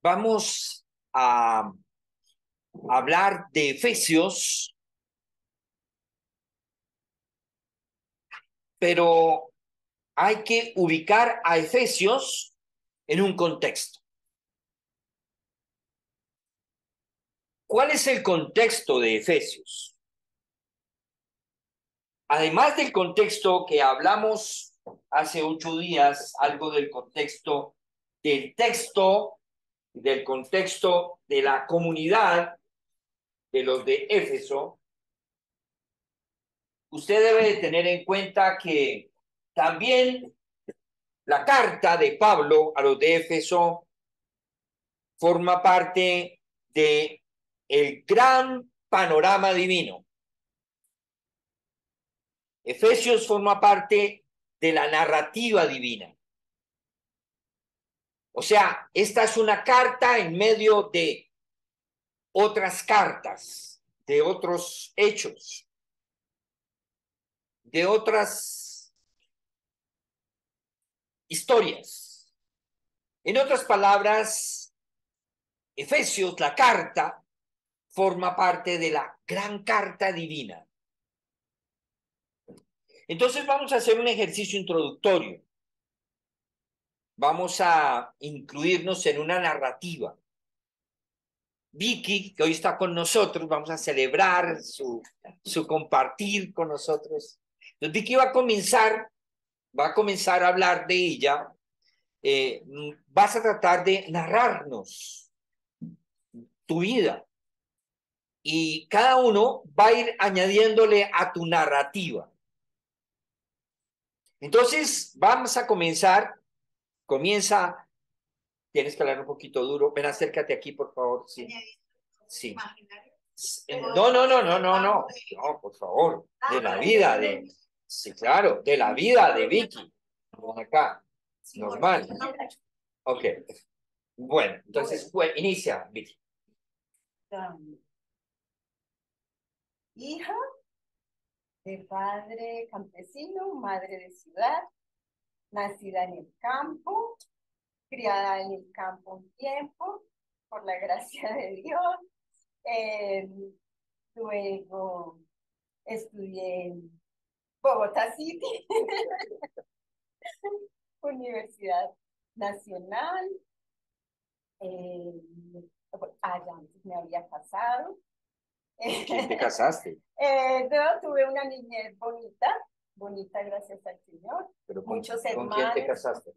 Vamos a hablar de Efesios, pero hay que ubicar a Efesios en un contexto. ¿Cuál es el contexto de Efesios? Además del contexto que hablamos hace 8 días, algo del contexto del texto, del contexto de la comunidad de los de Éfeso, usted debe de tener en cuenta que también la carta de Pablo a los de Éfeso forma parte de el gran panorama divino. Efesios forma parte de la narrativa divina. O sea, esta es una carta en medio de otras cartas, de otros hechos, de otras historias. En otras palabras, Efesios, la carta, forma parte de la gran carta divina. Entonces vamos a hacer un ejercicio introductorio. Vamos a incluirnos en una narrativa. Vicky, que hoy está con nosotros, vamos a celebrar su compartir con nosotros. Entonces Vicky va a comenzar a hablar de ella. Vas a tratar de narrarnos tu vida y cada uno va a ir añadiéndole a tu narrativa. Entonces vamos a comenzar. Comienza. Tienes que hablar un poquito duro. Ven, acércate aquí, por favor. Sí. Sí. No, no, no, no, no, no. No, por favor. De la vida de. Sí, claro, de la vida de Vicky. Ven acá. Normal. Ok. Bueno, entonces, inicia, Vicky. Hija de padre campesino, madre de ciudad, nacida en el campo, criada en el campo un tiempo, por la gracia de Dios. Luego estudié en Bogotá City, Universidad Nacional. Allá antes me había casado. ¿Quién te casaste? Tuve una niñez bonita gracias al Señor. Pero Muchos ¿con quién te hermanos. casaste?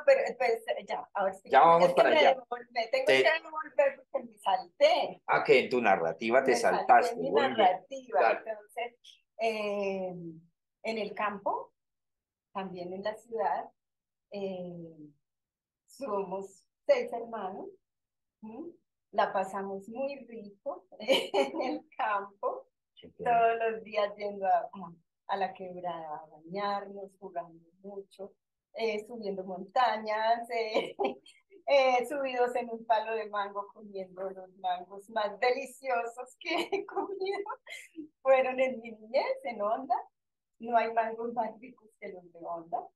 Pero pues ya, ahora sí. Ya vamos Es que para allá. me tengo que devolver porque me salté. Que en tu narrativa te Me salté saltaste. en mi Muy bien. narrativa. Dale. Entonces, en el campo, también en la ciudad, somos 6 hermanos. ¿Mm? La pasamos muy rico en el campo, todos los días yendo a la quebrada a bañarnos, jugando mucho, subiendo montañas, subidos en un palo de mango, comiendo los mangos más deliciosos que he comido. Fueron en mi niñez, en Honda. No hay mangos más ricos que los de Honda.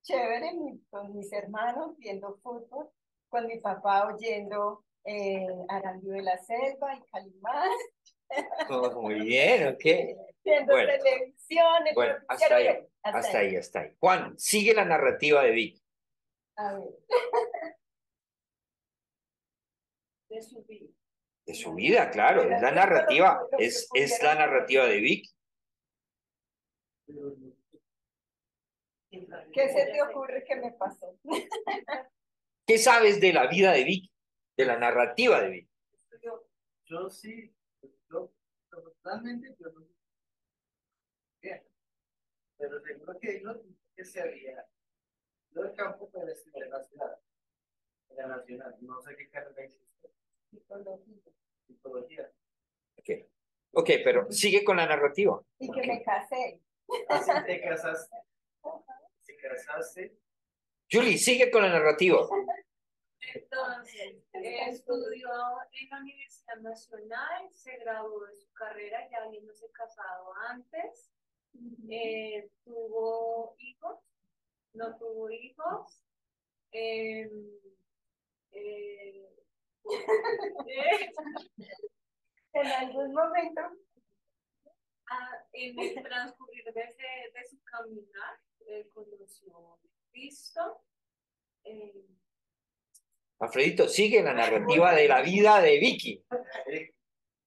Chévere, con mis hermanos viendo fútbol, con mi papá oyendo Arandio de la Selva y Calimán. Muy bien, ok. Viendo Bueno, televisión. bueno, hasta ahí. Juan, sigue la narrativa de Vicky. A ver. De su vida. De su vida, claro, es la narrativa, es la narrativa de Vicky. ¿Qué se te ocurre que me pasó? ¿Qué sabes de la vida de Vicky? De la narrativa de Vicky. Yo sí, totalmente, yo no. Bien, pero seguro que hay noticias que se había. Lo del campo, pero es de la ciudad, de la nacional. No sé qué carrera hiciste. Psicología. Ok, pero sigue con la narrativa. Y que me casé. Así te casaste. ¿Te casaste? Julie, sigue con la narrativa. Entonces, estudió en la Universidad Nacional, se graduó de su carrera ya habiéndose casado antes, tuvo hijos, no tuvo hijos, eh, eh, En algún momento, en el transcurrir de su caminar, conoció a Cristo. Alfredito, sigue la narrativa de la vida de Vicky.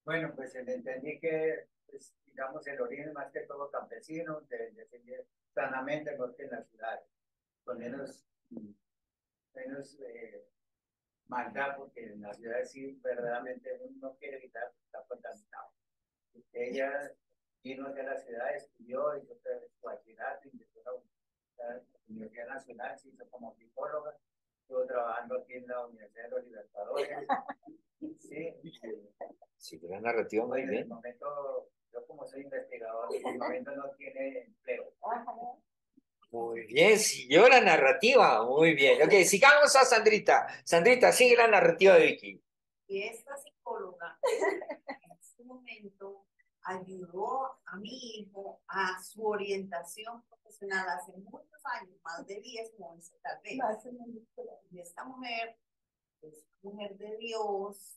Bueno, pues entendí que, pues, digamos, el origen más que todo campesino, de defender sanamente porque en la ciudad, con menos maldad, porque en la ciudad sí verdaderamente uno no quiere evitar estar contaminado. Ella vino hacia la ciudad, estudió, hizo su bachillerato, ingresó a la Universidad Nacional, se hizo como psicóloga, estuvo trabajando aquí en la Universidad de los Libertadores. Sí, Sí, la narrativa muy bueno, en el bien. momento, yo como soy investigador, en el momento no tiene empleo. Muy bien, siguió la narrativa, muy bien. Ok, sigamos a Sandrita. Sandrita, sigue la narrativa de Vicky. Y esta psicóloga en ese momento ayudó a mi hijo a su orientación profesional hace muchos años, más de 10, 11 tal vez. Y esta mujer es mujer de Dios,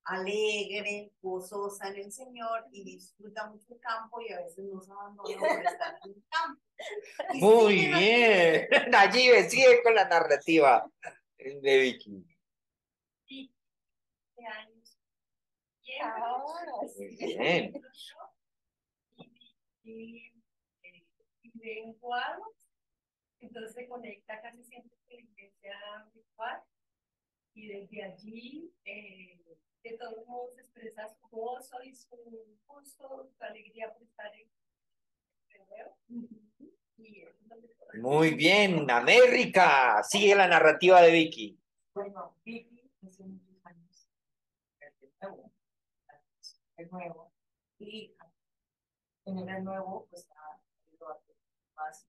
alegre, gozosa en el Señor y disfruta mucho el campo y a veces nos abandona por estar en el campo. Y Muy sigue bien. Nayibe, sigue con la narrativa de Vicky. Sí, de años. Muy bien. Y de un cuadro, entonces se conecta casi siempre con la iglesia virtual y desde allí de todos modos expresa su gozo y su gusto, su alegría por estar en el nuevo. Y eso es lo que Muy bien, América. Sigue la narrativa de Vicky. Bueno, Vicky hace muchos años, el nuevo, y en el nuevo, pues ha ido a más,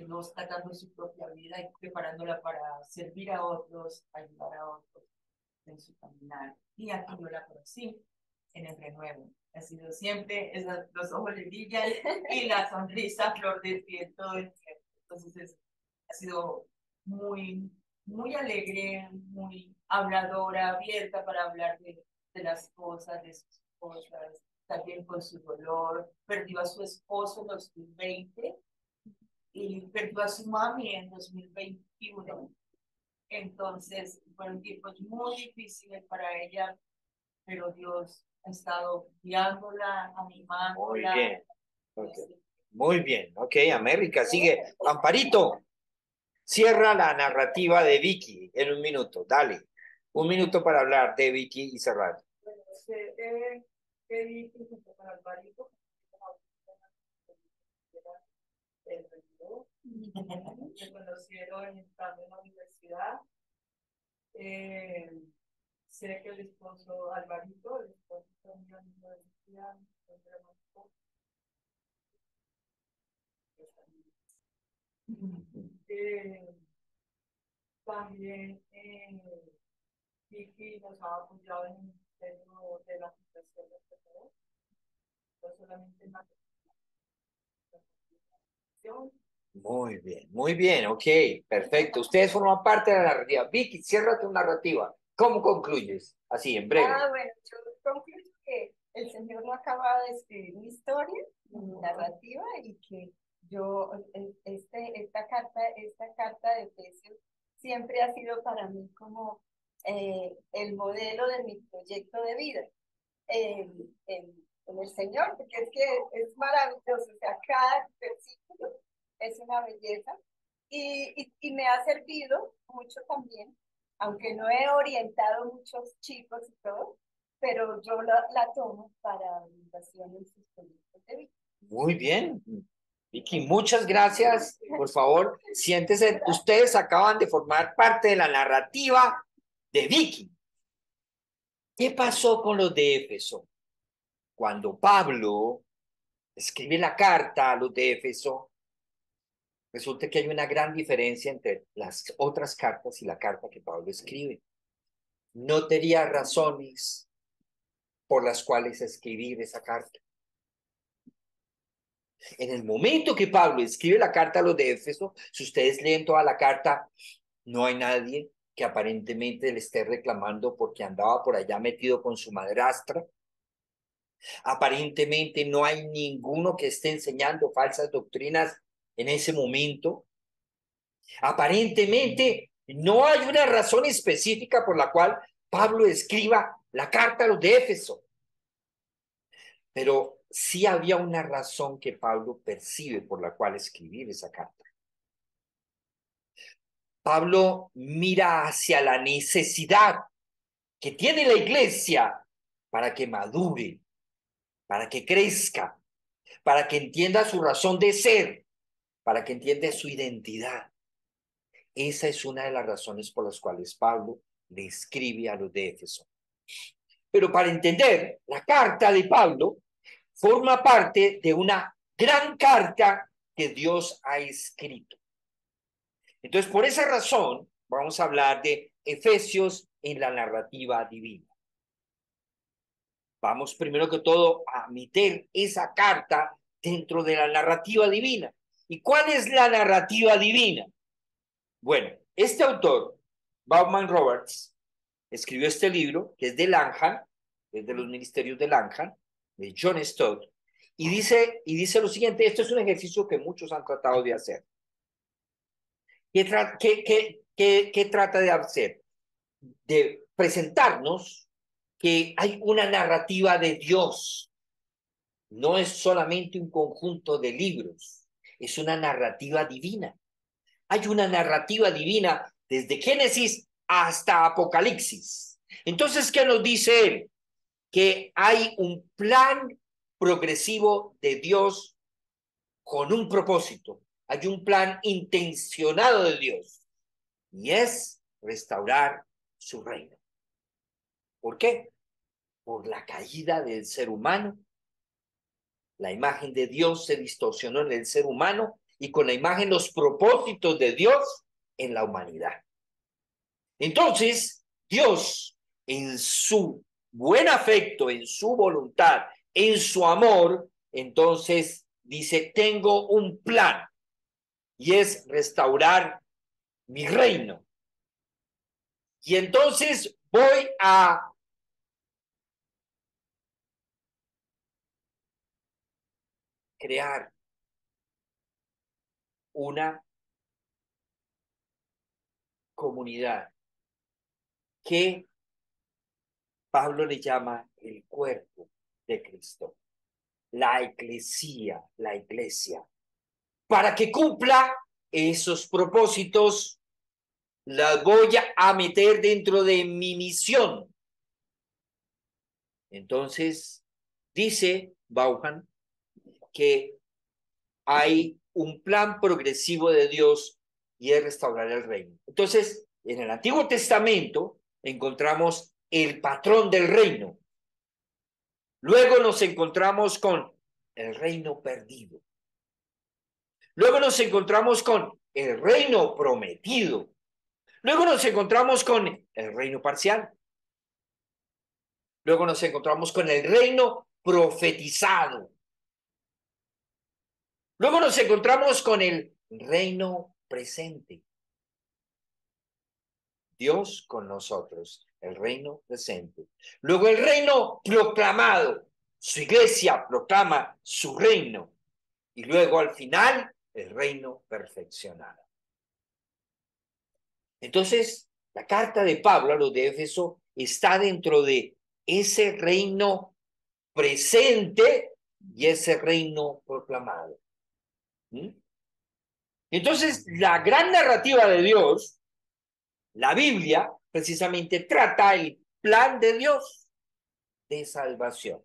no está dando su propia vida y preparándola para servir a otros, ayudar a otros en su caminar. Y aquí yo la conocí en el renuevo. Ha sido siempre, los ojos le brillan y la sonrisa flor de piel todo el tiempo. Entonces ha sido muy alegre, muy habladora, abierta para hablar de las cosas, de sus cosas, también con su dolor. Perdió a su esposo en 2020 y perdió a su mami en 2021. Entonces, fueron tiempos muy difíciles para ella, pero Dios ha estado guiándola, Muy animándola. bien. Okay. Muy bien. Ok, América, sigue. Amparito, cierra la narrativa de Vicky en un minuto. Dale. Un minuto para hablar de Vicky y cerrar. bueno, que Vicky junto con Alvarito se conocieron estando en la universidad. Sé que el esposo Alvarito, el esposo también en la universidad, también Vicky nos ha apoyado en el tema de la fundación de PPO, no solamente en la Muy bien, ok, perfecto. Ustedes forman parte de la narrativa. Vicky, cierra tu narrativa. ¿Cómo concluyes? Así, en breve. bueno, yo concluyo que el Señor no acaba de escribir mi historia, mi narrativa, y que yo, esta carta de Efesios siempre ha sido para mí como el modelo de mi proyecto de vida en el Señor, porque es que es maravilloso, o sea, cada versículo es una belleza y me ha servido mucho también, aunque no he orientado muchos chicos y todo, pero yo la tomo para orientación en sus proyectos de vida. Muy bien. Vicky, muchas gracias. Por favor, siéntese. Ustedes acaban de formar parte de la narrativa de Vicky. ¿Qué pasó con los de Éfeso? Cuando Pablo escribe la carta a los de Éfeso, resulta que hay una gran diferencia entre las otras cartas y la carta que Pablo escribe. No tenía razones por las cuales escribir esa carta. En el momento que Pablo escribe la carta a los de Éfeso, si ustedes leen toda la carta, no hay nadie que aparentemente le esté reclamando porque andaba por allá metido con su madrastra. Aparentemente no hay ninguno que esté enseñando falsas doctrinas en ese momento. Aparentemente no hay una razón específica por la cual Pablo escriba la carta a los de Éfeso. Pero sí había una razón que Pablo percibe por la cual escribir esa carta. Pablo mira hacia la necesidad que tiene la iglesia para que madure, para que crezca, para que entienda su razón de ser, para que entienda su identidad. Esa es una de las razones por las cuales Pablo le escribe a los de Éfeso. Pero para entender, la carta de Pablo forma parte de una gran carta que Dios ha escrito. Entonces, por esa razón, vamos a hablar de Efesios en la narrativa divina. Vamos primero que todo a meter esa carta dentro de la narrativa divina. ¿Y cuál es la narrativa divina? Bueno, este autor, Bauman Roberts, escribió este libro, que es de Langham, es de los ministerios de Langham, de John Stott, y dice lo siguiente: esto es un ejercicio que muchos han tratado de hacer. ¿Qué trata de hacer? De presentarnos que hay una narrativa de Dios. No es solamente un conjunto de libros, es una narrativa divina. Hay una narrativa divina desde Génesis hasta Apocalipsis. Entonces, ¿qué nos dice él? Que hay un plan progresivo de Dios con un propósito. Hay un plan intencionado de Dios y es restaurar su reino. ¿Por qué? Por la caída del ser humano. La imagen de Dios se distorsionó en el ser humano y con la imagen los propósitos de Dios en la humanidad. Entonces, Dios, en su buen afecto, en su voluntad, en su amor, entonces dice: tengo un plan y es restaurar mi reino. Y entonces voy a crear una comunidad que Pablo le llama el cuerpo de Cristo, la iglesia, para que cumpla esos propósitos. Las voy a meter dentro de mi misión. Entonces, dice Vaughan que hay un plan progresivo de Dios y es restaurar el reino. Entonces, en el Antiguo Testamento encontramos el patrón del reino. Luego nos encontramos con el reino perdido. Luego nos encontramos con el reino prometido. Luego nos encontramos con el reino parcial. Luego nos encontramos con el reino profetizado. Luego nos encontramos con el reino presente. Dios con nosotros, el reino presente. Luego el reino proclamado. Su iglesia proclama su reino. Y luego al final, el reino perfeccionado. Entonces, la carta de Pablo a los de Éfeso está dentro de ese reino presente y ese reino proclamado. ¿Mm? Entonces, la gran narrativa de Dios, la Biblia, precisamente trata el plan de Dios de salvación.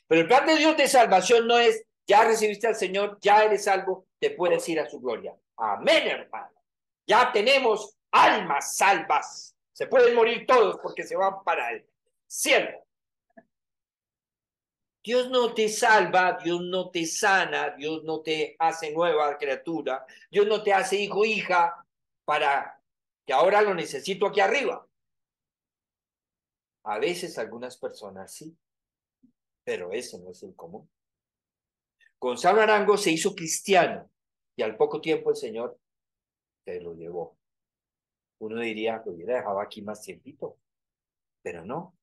Pero el plan de Dios de salvación no es: ya recibiste al Señor, ya eres salvo, te puedes ir a su gloria. Amén, hermano. Ya tenemos almas salvas. Se pueden morir todos porque se van para el cielo. Dios no te salva, Dios no te sana, Dios no te hace nueva criatura, Dios no te hace hijo, hija, para que ahora lo necesito aquí arriba. A veces algunas personas sí, pero ese no es el común. Gonzalo Arango se hizo cristiano y al poco tiempo el Señor se lo llevó. Uno diría, lo hubiera dejado aquí más tiempito, pero no.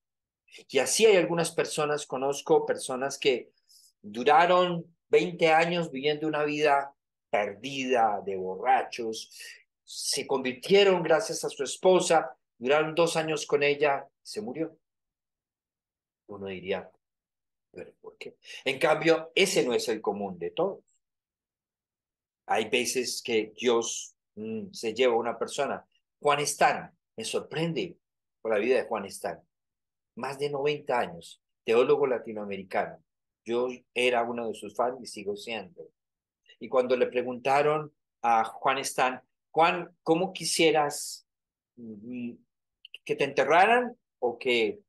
Y así hay algunas personas, conozco personas que duraron 20 años viviendo una vida perdida, de borrachos, se convirtieron gracias a su esposa, duraron 2 años con ella, se murió. Uno diría, ¿pero por qué? En cambio, ese no es el común de todos. Hay veces que Dios se lleva a una persona. Juan Stan, me sorprende por la vida de Juan Stan. Más de 90 años, teólogo latinoamericano. Yo era uno de sus fans y sigo siendo. Y cuando le preguntaron a Juan Stan, Juan, ¿cómo quisieras que te enterraran o que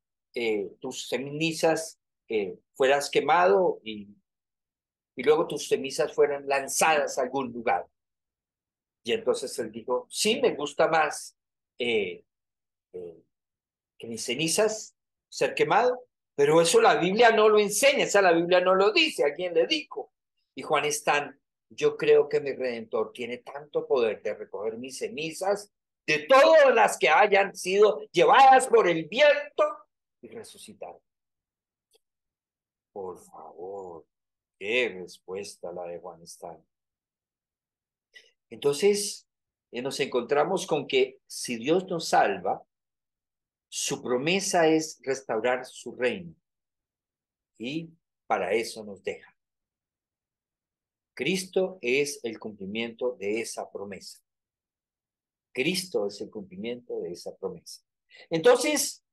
tus cenizas fueras quemado y luego tus cenizas fueran lanzadas a algún lugar? Y entonces él dijo, sí, me gusta más eh, que mis cenizas ser quemado, pero eso la Biblia no lo enseña, esa la Biblia no lo dice, ¿a quién le dijo? Y Juan Stan, yo creo que mi Redentor tiene tanto poder de recoger mis cenizas, de todas las que hayan sido llevadas por el viento y resucitar. Por favor, qué respuesta la de Juan Stan. Entonces, nos encontramos con que si Dios nos salva, su promesa es restaurar su reino. Y para eso nos deja. Cristo es el cumplimiento de esa promesa. Cristo es el cumplimiento de esa promesa. Entonces,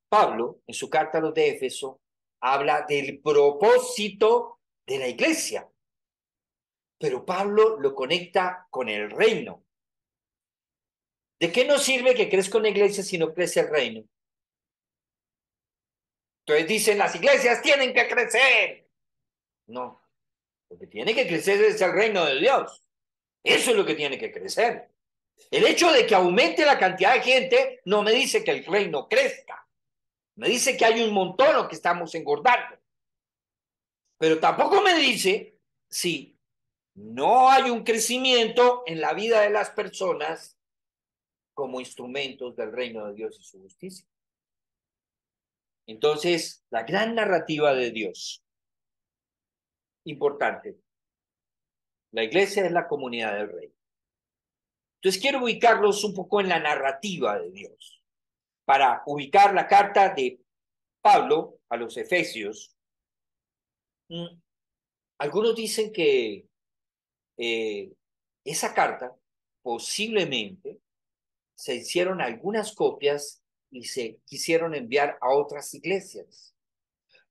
Pablo, en su carta a los de Éfeso, habla del propósito de la iglesia. Pero Pablo lo conecta con el reino. ¿De qué nos sirve que crezca una iglesia si no crece el reino? Entonces dicen, las iglesias tienen que crecer. No, lo que tiene que crecer es el reino de Dios. Eso es lo que tiene que crecer. El hecho de que aumente la cantidad de gente no me dice que el reino crezca. Me dice que hay un montón o que estamos engordando. Pero tampoco me dice si no hay un crecimiento en la vida de las personas como instrumentos del reino de Dios y su justicia. Entonces, la gran narrativa de Dios, importante, la iglesia es la comunidad del reino. Entonces, quiero ubicarlos un poco en la narrativa de Dios, para ubicar la carta de Pablo a los Efesios. Algunos dicen que esa carta posiblemente se hicieron algunas copias y se quisieron enviar a otras iglesias,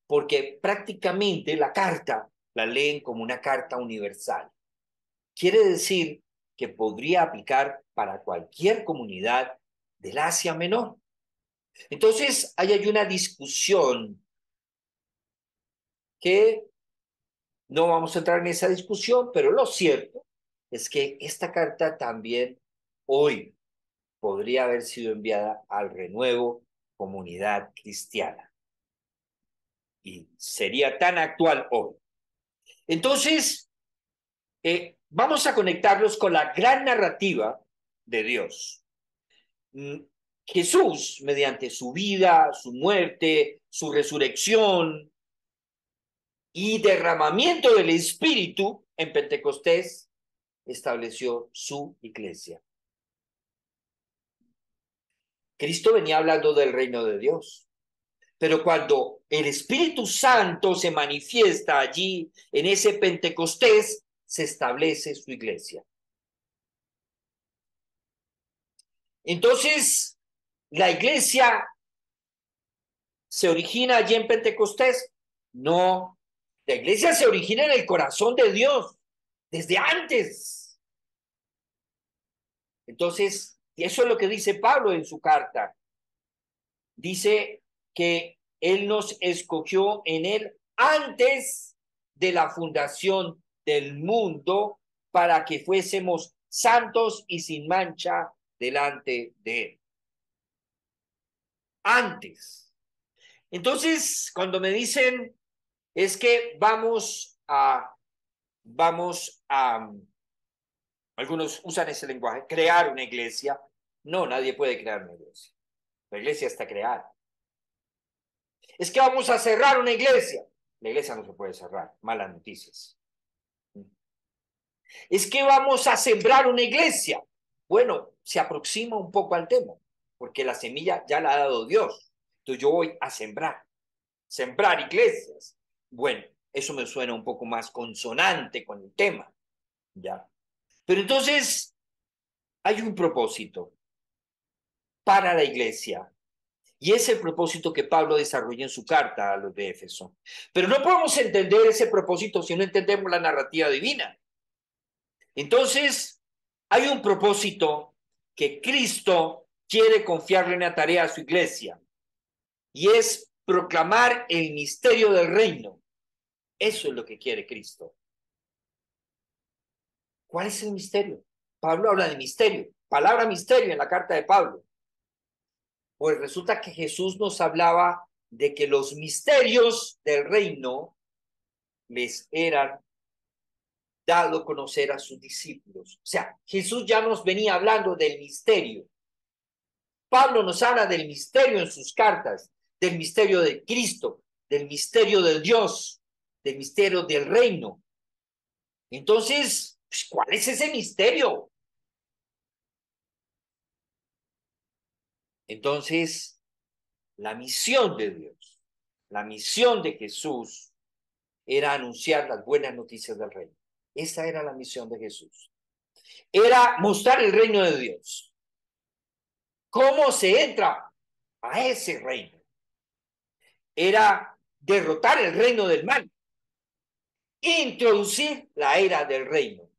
porque prácticamente la carta la leen como una carta universal. Quiere decir que podría aplicar para cualquier comunidad del Asia Menor. Entonces, ahí hay una discusión que no vamos a entrar en esa discusión, pero lo cierto es que esta carta también hoy podría haber sido enviada al Renuevo Comunidad Cristiana. Y sería tan actual hoy. Entonces, vamos a conectarlos con la gran narrativa de Dios. Jesús, mediante su vida, su muerte, su resurrección y derramamiento del Espíritu en Pentecostés, estableció su iglesia. Cristo venía hablando del reino de Dios, pero cuando el Espíritu Santo se manifiesta allí, en ese Pentecostés, se establece su iglesia. Entonces, la iglesia se origina allí en Pentecostés. No, la iglesia se origina en el corazón de Dios, desde antes. Entonces, eso es lo que dice Pablo en su carta. Dice que Él nos escogió en Él antes de la fundación del mundo para que fuésemos santos y sin mancha delante de Él. Antes. Entonces, cuando me dicen es que vamos a vamos a, algunos usan ese lenguaje, crear una iglesia. No, nadie puede crear una iglesia. La iglesia está creada. Es que vamos a cerrar una iglesia. La iglesia no se puede cerrar. Malas noticias. Es que vamos a sembrar una iglesia. Bueno, se aproxima un poco al tema, porque la semilla ya la ha dado Dios. Entonces yo voy a sembrar iglesias. Bueno, eso me suena un poco más consonante con el tema, ¿ya? Pero entonces hay un propósito para la iglesia. Y es el propósito que Pablo desarrolla en su carta a los de Éfeso. Pero no podemos entender ese propósito si no entendemos la narrativa divina. Entonces, hay un propósito que Cristo quiere confiarle una tarea a su iglesia, y es proclamar el misterio del reino. Eso es lo que quiere Cristo. ¿Cuál es el misterio? Pablo habla de misterio, palabra misterio en la carta de Pablo. Pues resulta que Jesús nos hablaba de que los misterios del reino les eran dado a conocer a sus discípulos. O sea, Jesús ya nos venía hablando del misterio. Pablo nos habla del misterio en sus cartas, del misterio de Cristo, del misterio de Dios, del misterio del reino. Entonces, ¿cuál es ese misterio? Entonces, la misión de Dios, la misión de Jesús era anunciar las buenas noticias del reino. Esa era la misión de Jesús. Era mostrar el reino de Dios. ¿Cómo se entra a ese reino? Era derrotar el reino del mal, introducir la era del reino.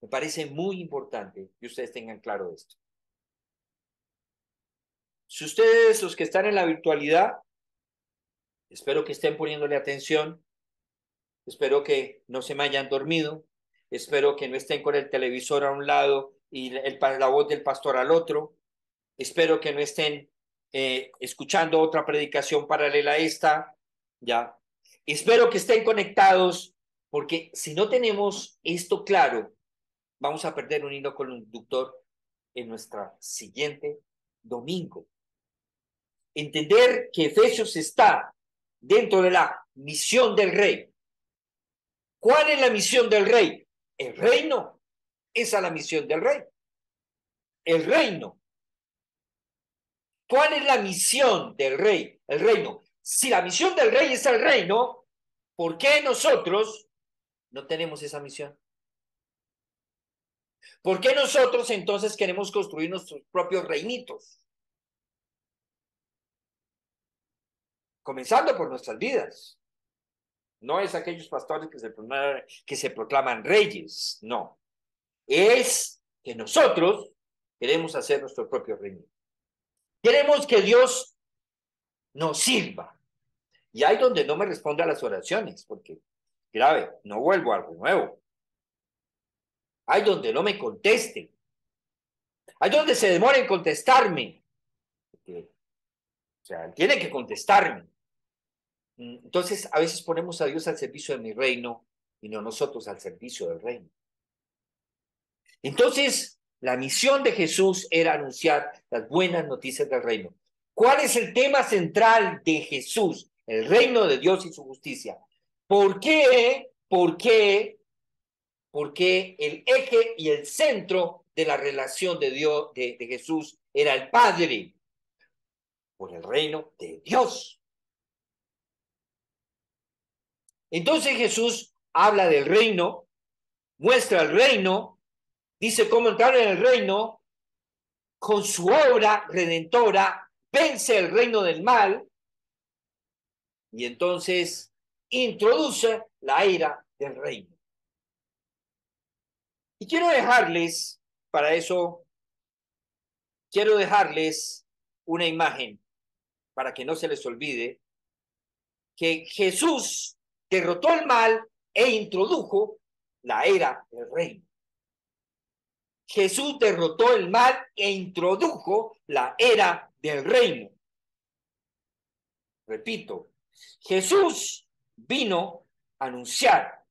Me parece muy importante que ustedes tengan claro esto. Si ustedes, los que están en la virtualidad, espero que estén poniéndole atención, espero que no se me hayan dormido, espero que no estén con el televisor a un lado y la voz del pastor al otro, espero que no estén escuchando otra predicación paralela a esta, ya. Espero que estén conectados, porque si no tenemos esto claro, vamos a perder un hilo conductor en nuestra siguiente domingo. Entender que Efesios está dentro de la misión del rey. ¿Cuál es la misión del rey? El reino. Esa es la misión del rey. El reino. ¿Cuál es la misión del rey? El reino. Si la misión del rey es el reino, ¿por qué nosotros no tenemos esa misión? ¿Por qué nosotros entonces queremos construir nuestros propios reinitos? Comenzando por nuestras vidas. No es aquellos pastores que se proclaman reyes, no. Es que nosotros queremos hacer nuestro propio reino. Queremos que Dios nos sirva. Y ahí donde no me responde a las oraciones, porque, grave, no vuelvo a algo nuevo. Ahí donde no me conteste. Ahí donde se demora en contestarme. Porque, o sea, tiene que contestarme. Entonces, a veces ponemos a Dios al servicio de mi reino y no nosotros al servicio del reino. Entonces, la misión de Jesús era anunciar las buenas noticias del reino. ¿Cuál es el tema central de Jesús? El reino de Dios y su justicia. ¿Por qué? Porque el eje y el centro de la relación de Dios, de Jesús, era el Padre, por el reino de Dios. Entonces Jesús habla del reino, muestra el reino, dice cómo entrar en el reino, con su obra redentora, vence el reino del mal, y entonces introduce la era del reino. Y quiero dejarles, para eso, quiero dejarles una imagen, para que no se les olvide, que Jesús derrotó el mal e introdujo la era del reino. Jesús derrotó el mal e introdujo la era del reino. Repito, Jesús vino a anunciar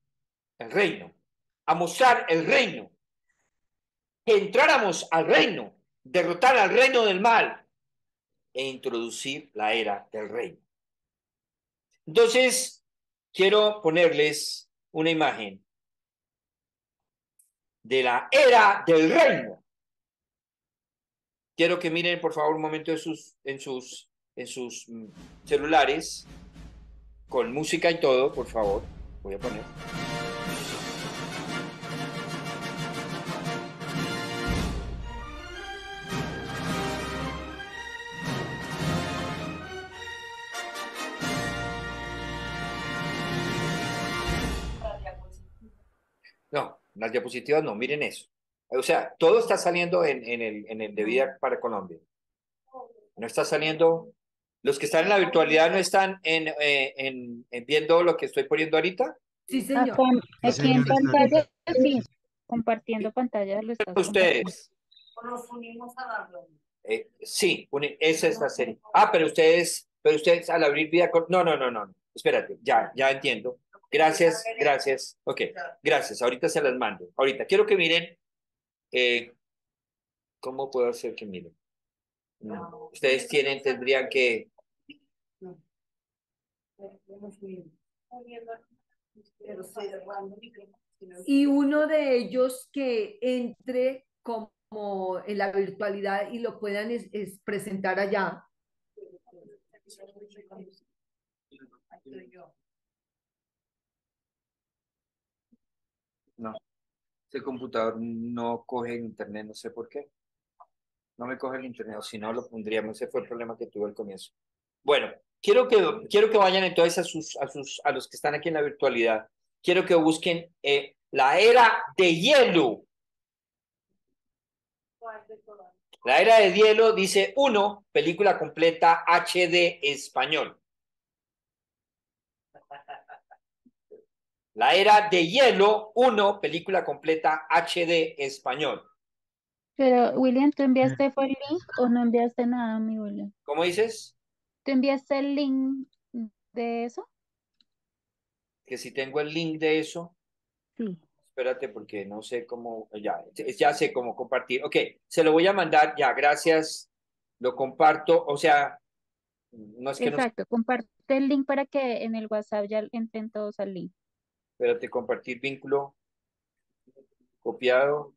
el reino, a mostrar el reino, que entráramos al reino, derrotar al reino del mal e introducir la era del reino. Entonces, quiero ponerles una imagen de la era del reino. Quiero que miren, por favor, un momento en sus celulares, con música y todo, por favor. Voy a poner. No, las diapositivas no, miren eso. O sea, todo está saliendo en el de Vida para Colombia. No está saliendo. Los que están en la virtualidad no están en viendo lo que estoy poniendo ahorita. Sí, señor. Acá, Sí, aquí en señor. pantalla, sí, compartiendo pantalla lo estás compartiendo. Ustedes. Nos unimos a darlo. Sí, esa es la serie. Ah, pero ustedes al abrir Vida con... No, no, no, no. Espérate, ya entiendo. Gracias, gracias. Ok, gracias. Ahorita se las mando. Ahorita quiero que miren. ¿Cómo puedo hacer que miren? Ustedes tendrían que... Y uno de ellos que entre como en la virtualidad y lo puedan presentar allá. No, este computador no coge internet, no sé por qué. No me coge el internet, o si no lo pondríamos. Ese fue el problema que tuve al comienzo. Bueno, quiero que vayan entonces a los que están aquí en la virtualidad. Quiero que busquen la era de hielo. La era de hielo dice 1, película completa HD español. La era de hielo 1, película completa HD español. Pero, William, ¿tú enviaste fue el link o no enviaste nada, mi William? ¿Cómo dices? ¿Tú enviaste el link de eso? Que si tengo el link de eso. Sí. Espérate porque no sé cómo, ya sé cómo compartir. Ok, se lo voy a mandar ya, gracias. Lo comparto, o sea, no es que no, Exacto, comparte el link para que en el WhatsApp ya entren todos al link. espérate, compartir vínculo, copiado.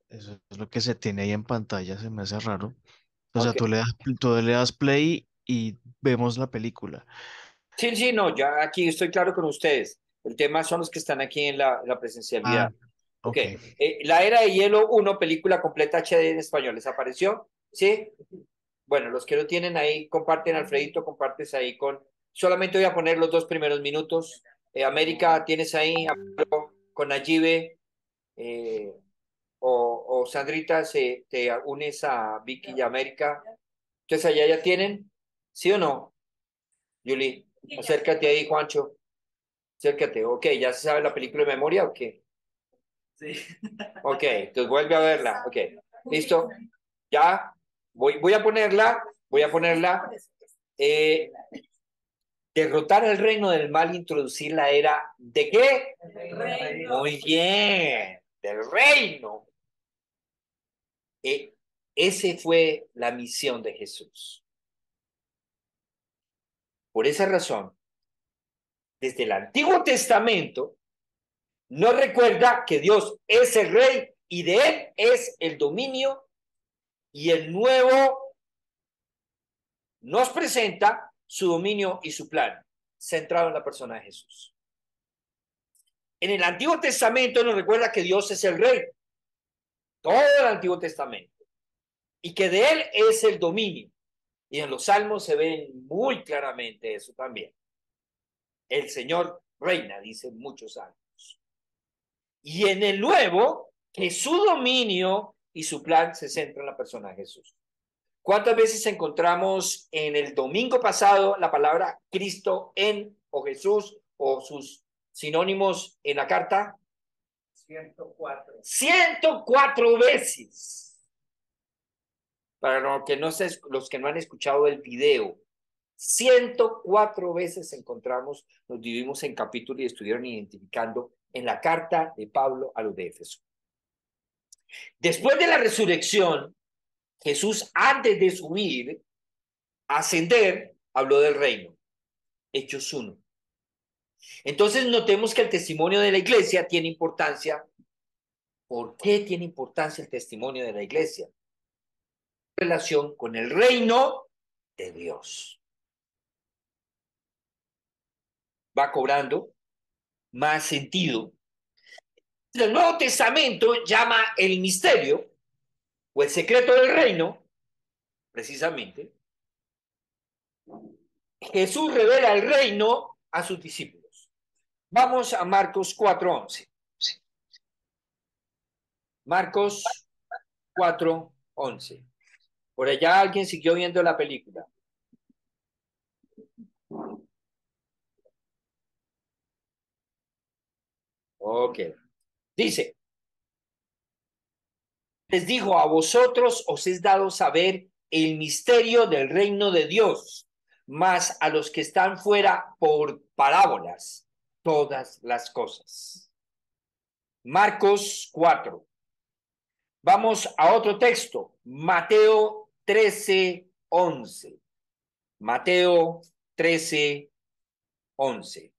Eso es lo que se tiene ahí en pantalla, se me hace raro. O sea, Ok. tú le das play y vemos la película. Sí, sí, no, ya aquí estoy claro con ustedes. El tema son los que están aquí en la presencialidad. Ah, Ok, ok. La Era de Hielo 1, película completa HD en español, ¿les apareció? ¿Sí? Bueno, los que lo tienen ahí, comparten, Alfredito, compartes ahí con... Solamente voy a poner los 2 primeros minutos. América, tienes ahí con Nayibe o Sandrita, te unes a Vicky y América. Entonces allá ya tienen, ¿sí o no? Yuli, acércate ahí, Juancho. Acércate. Ok, ¿ya se sabe la película de memoria o qué? Sí. Ok, entonces vuelve a verla. Ok, ¿listo? Ya, voy a ponerla, Eh, derrotar el reino del mal, introducir la era ¿de qué? Muy bien, del reino. Ese fue la misión de Jesús. Por esa razón, desde el Antiguo Testamento, nos recuerda que Dios es el rey y de él es el dominio, y el Nuevo nos presenta su dominio y su plan, centrado en la persona de Jesús. En el Antiguo Testamento nos recuerda que Dios es el rey, todo el Antiguo Testamento, y que de él es el dominio. Y en los Salmos se ve muy claramente eso también. El Señor reina, dicen muchos salmos. Y en el Nuevo, que su dominio y su plan se centra en la persona de Jesús. ¿Cuántas veces encontramos en el domingo pasado la palabra Cristo en o Jesús o sus sinónimos en la carta? 104. 104 veces. Para los que no han escuchado el video, 104 veces encontramos, nos dividimos en capítulos y estuvieron identificando en la carta de Pablo a los de Éfeso. Después de la resurrección, Jesús, antes de subir, ascender, habló del reino. Hechos 1. Entonces notemos que el testimonio de la iglesia tiene importancia. ¿Por qué tiene importancia el testimonio de la iglesia? En relación con el reino de Dios. Va cobrando más sentido. El Nuevo Testamento llama el misterio o el secreto del reino, precisamente. Jesús revela el reino a sus discípulos. Vamos a Marcos 4:11. Marcos 4:11. Por allá alguien siguió viendo la película. Ok. Dice, les dijo, a vosotros os es dado saber el misterio del reino de Dios, mas a los que están fuera por parábolas todas las cosas. Marcos 4. Vamos a otro texto, Mateo 13:11. Mateo 13:11.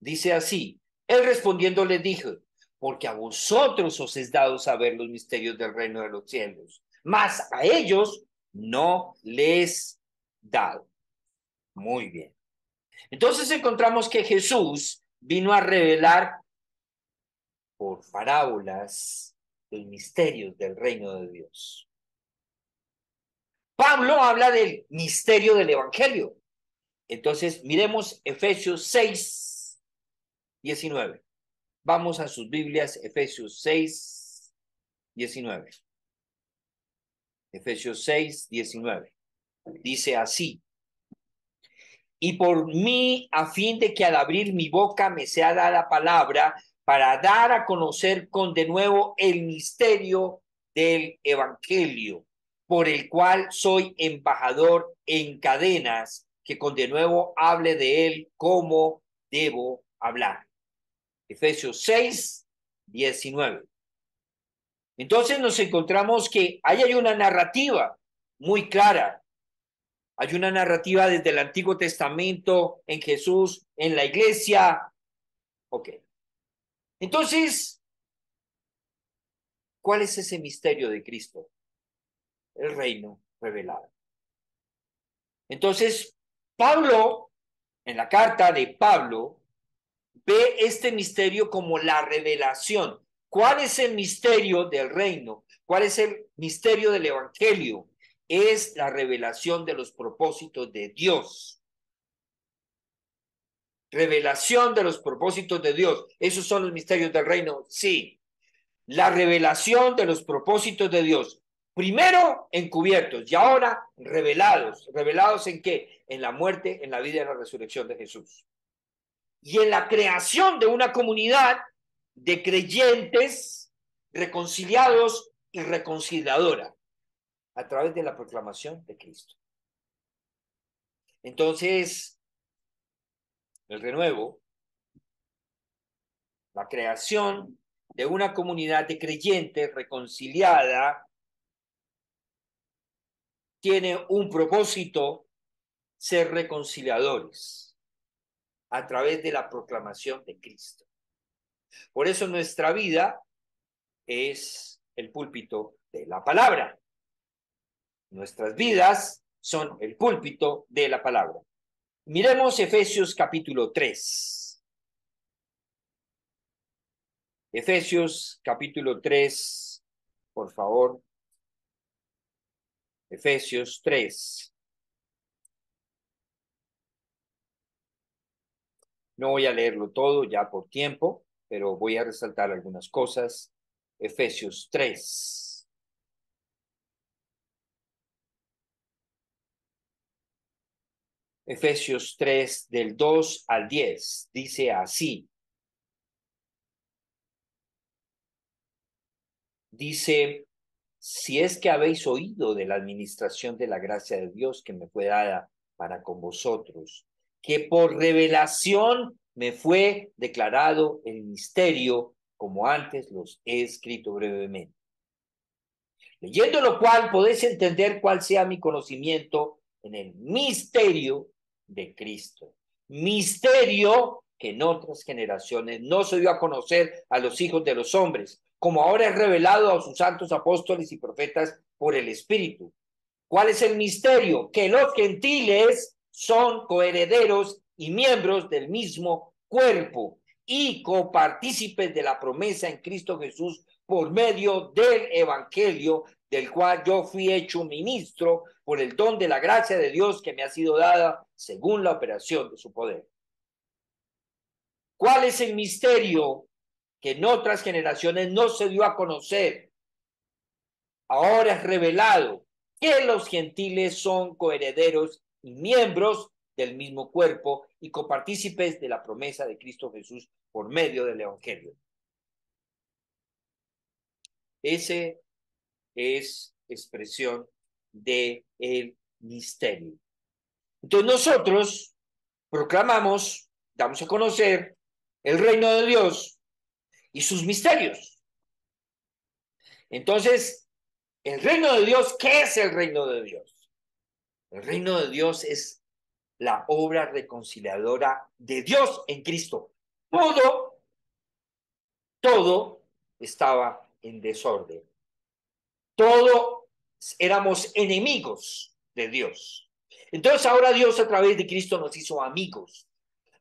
Dice así, él respondiendo les dijo, porque a vosotros os es dado saber los misterios del reino de los cielos, mas a ellos no les dado. Muy bien. Entonces encontramos que Jesús vino a revelar por parábolas los misterios del reino de Dios. Pablo habla del misterio del evangelio. Entonces miremos Efesios 6:19. Vamos a sus Biblias, Efesios 6:19. Efesios 6:19. Dice así. Y por mí, a fin de que al abrir mi boca me sea dada palabra para dar a conocer con de nuevo el misterio del evangelio, por el cual soy embajador en cadenas, que con de nuevo hable de él como debo hablar. Efesios 6:19. Entonces nos encontramos que ahí hay una narrativa muy clara. Hay una narrativa desde el Antiguo Testamento, en Jesús, en la iglesia. Ok. Entonces, ¿cuál es ese misterio de Cristo? El reino revelado. Entonces, Pablo, en la carta de Pablo, ve este misterio como la revelación. ¿Cuál es el misterio del reino? ¿Cuál es el misterio del evangelio? Es la revelación de los propósitos de Dios. Revelación de los propósitos de Dios. ¿Esos son los misterios del reino? Sí. La revelación de los propósitos de Dios. Primero encubiertos y ahora revelados. ¿Revelados en qué? En la muerte, en la vida y en la resurrección de Jesús. Y en la creación de una comunidad de creyentes reconciliados y reconciliadora a través de la proclamación de Cristo. Entonces, el renuevo, la creación de una comunidad de creyentes reconciliada, tiene un propósito: ser reconciliadores a través de la proclamación de Cristo. Por eso nuestra vida es el púlpito de la palabra. Nuestras vidas son el púlpito de la palabra. Miremos Efesios capítulo 3. Efesios capítulo 3, por favor. Efesios 3. No voy a leerlo todo ya por tiempo, pero voy a resaltar algunas cosas. Efesios 3. Efesios 3, del 2 al 10, dice así. Dice, si es que habéis oído de la administración de la gracia de Dios que me fue dada para con vosotros, que por revelación me fue declarado el misterio, como antes los he escrito brevemente. Leyendo lo cual podéis entender cuál sea mi conocimiento en el misterio de Cristo. Misterio que en otras generaciones no se dio a conocer a los hijos de los hombres, como ahora es revelado a sus santos apóstoles y profetas por el Espíritu. ¿Cuál es el misterio? Que los gentiles son coherederos y miembros del mismo cuerpo y copartícipes de la promesa en Cristo Jesús por medio del evangelio, del cual yo fui hecho ministro por el don de la gracia de Dios que me ha sido dada según la operación de su poder. ¿Cuál es el misterio que en otras generaciones no se dio a conocer? Ahora es revelado que los gentiles son coherederos y miembros del mismo cuerpo y copartícipes de la promesa de Cristo Jesús por medio del evangelio. Ese es expresión de el misterio. Entonces nosotros proclamamos, damos a conocer el reino de Dios y sus misterios. Entonces, el reino de Dios, ¿qué es el reino de Dios? El reino de Dios es la obra reconciliadora de Dios en Cristo. Todo estaba en desorden. Todo éramos enemigos de Dios. Entonces ahora Dios a través de Cristo nos hizo amigos.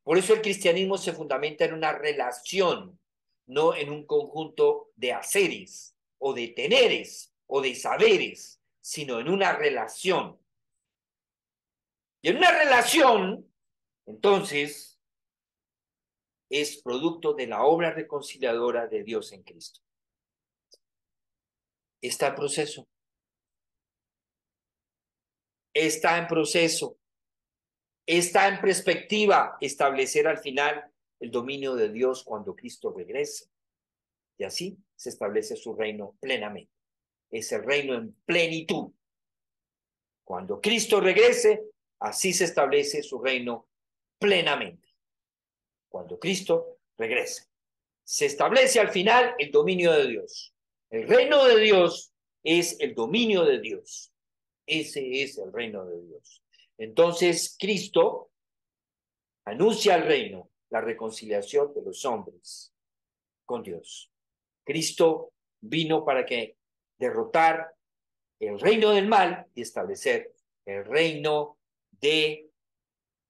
Por eso el cristianismo se fundamenta en una relación, no en un conjunto de haceres o de teneres o de saberes, sino en una relación. Y en una relación, entonces, es producto de la obra reconciliadora de Dios en Cristo. Está en proceso. Está en proceso. Está en perspectiva establecer al final el dominio de Dios cuando Cristo regrese. Y así se establece su reino plenamente. Es el reino en plenitud. Cuando Cristo regrese, así se establece su reino plenamente. Cuando Cristo regrese. Se establece al final el dominio de Dios. El reino de Dios es el dominio de Dios. Ese es el reino de Dios. Entonces, Cristo anuncia al reino la reconciliación de los hombres con Dios. Cristo vino para que derrotar el reino del mal y establecer el reino de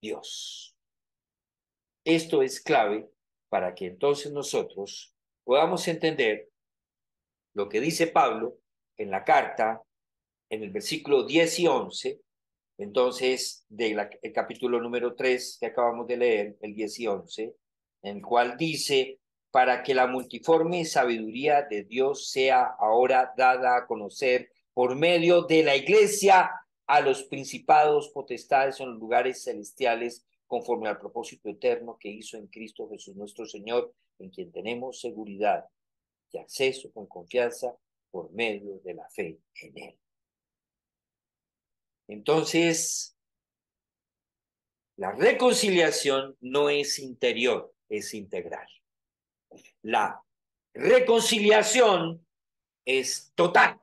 Dios. Esto es clave para que entonces nosotros podamos entender lo que dice Pablo en la carta, en el versículo 10 y 11, entonces, del capítulo número 3 que acabamos de leer, el 10 y 11, en el cual dice, para que la multiforme sabiduría de Dios sea ahora dada a conocer por medio de la iglesia a los principados, potestades en los lugares celestiales, conforme al propósito eterno que hizo en Cristo Jesús nuestro Señor, en quien tenemos seguridad y acceso con confianza por medio de la fe en Él. Entonces, la reconciliación no es interior, es integral. La reconciliación es total.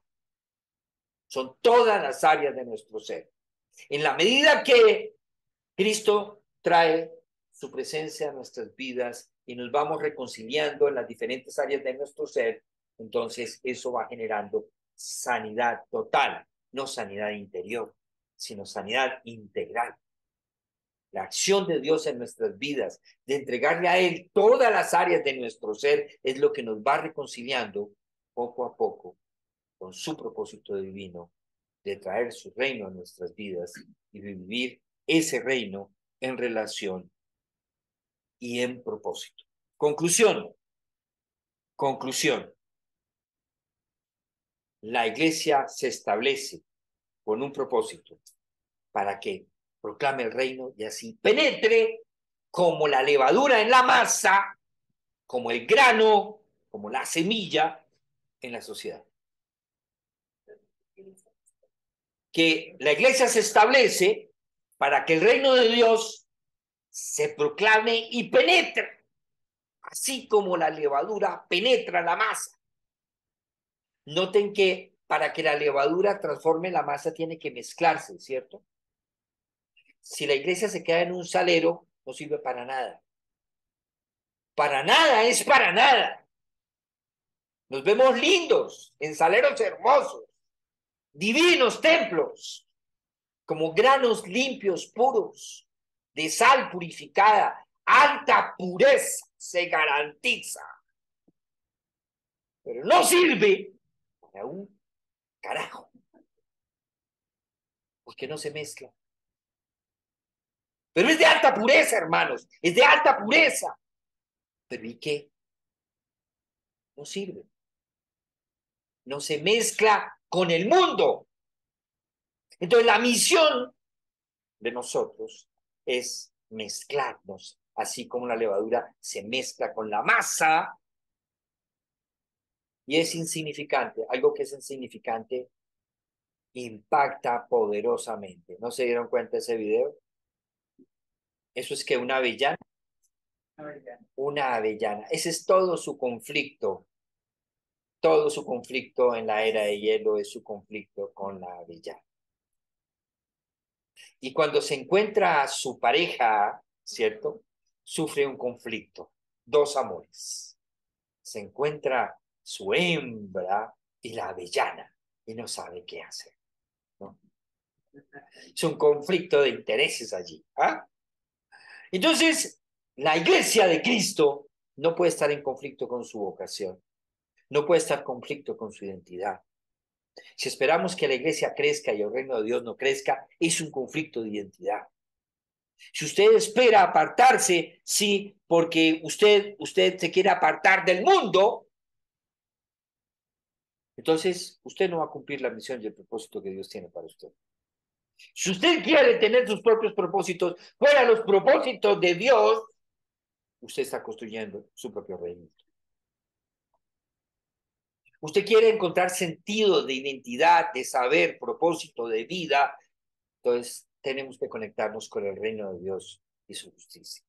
Son todas las áreas de nuestro ser. En la medida que Cristo trae su presencia a nuestras vidas y nos vamos reconciliando en las diferentes áreas de nuestro ser, entonces eso va generando sanidad total, no sanidad interior, sino sanidad integral. La acción de Dios en nuestras vidas, de entregarle a Él todas las áreas de nuestro ser, es lo que nos va reconciliando poco a poco con su propósito divino de traer su reino a nuestras vidas y vivir ese reino en relación y en propósito. Conclusión. La iglesia se establece con un propósito para que proclame el reino y así penetre como la levadura en la masa, como el grano, como la semilla en la sociedad. que la iglesia se establece para que el reino de Dios se proclame y penetre, así como la levadura penetra la masa. Noten que para que la levadura transforme la masa tiene que mezclarse, ¿cierto? Si la iglesia se queda en un salero, no sirve para nada. Para nada, es para nada. Nos vemos lindos, en saleros hermosos, divinos templos, como granos limpios, puros, de sal purificada, alta pureza se garantiza. Pero no sirve para un carajo, porque no se mezcla. Pero es de alta pureza, hermanos, es de alta pureza. Pero ¿y qué? No sirve. No se mezcla con el mundo. Entonces la misión de nosotros es mezclarnos, así como la levadura se mezcla con la masa y es insignificante. Algo que es insignificante impacta poderosamente. ¿No se dieron cuenta de ese video? Eso es que una avellana. Una avellana. Ese es todo su conflicto. Todo su conflicto en la era de hielo es su conflicto con la avellana. Y cuando se encuentra a su pareja, ¿cierto? Sufre un conflicto. Dos amores. Se encuentra su hembra y la avellana y no sabe qué hacer, ¿no? Es un conflicto de intereses allí. ¿Ah? Entonces, la iglesia de Cristo no puede estar en conflicto con su vocación, no puede estar en conflicto con su identidad. Si esperamos que la iglesia crezca y el reino de Dios no crezca, es un conflicto de identidad. Si usted espera apartarse, sí, porque usted se quiere apartar del mundo, entonces usted no va a cumplir la misión y el propósito que Dios tiene para usted. Si usted quiere tener sus propios propósitos fuera los propósitos de Dios, usted está construyendo su propio reino. Usted quiere encontrar sentido de identidad, de saber, propósito de vida, entonces tenemos que conectarnos con el reino de Dios y su justicia.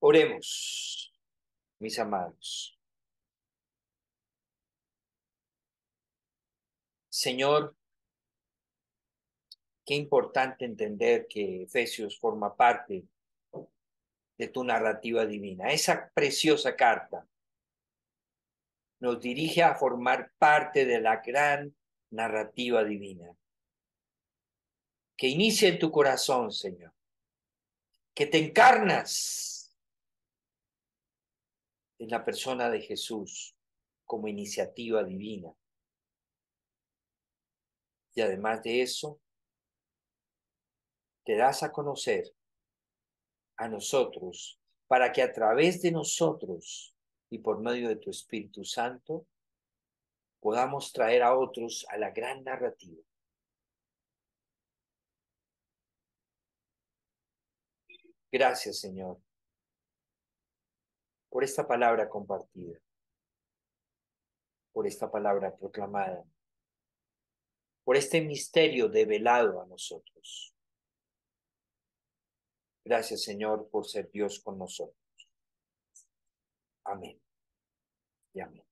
Oremos, mis amados. Señor, qué importante entender que Efesios forma parte de tu narrativa divina. Esa preciosa carta nos dirige a formar parte de la gran narrativa divina. Que inicia en tu corazón, Señor. Que te encarnas en la persona de Jesús como iniciativa divina. Y además de eso, te das a conocer a nosotros para que a través de nosotros y por medio de tu Espíritu Santo podamos traer a otros a la gran narrativa. Gracias, Señor, por esta palabra compartida, por esta palabra proclamada, por este misterio develado a nosotros. Gracias, Señor, por ser Dios con nosotros. Amén y amén.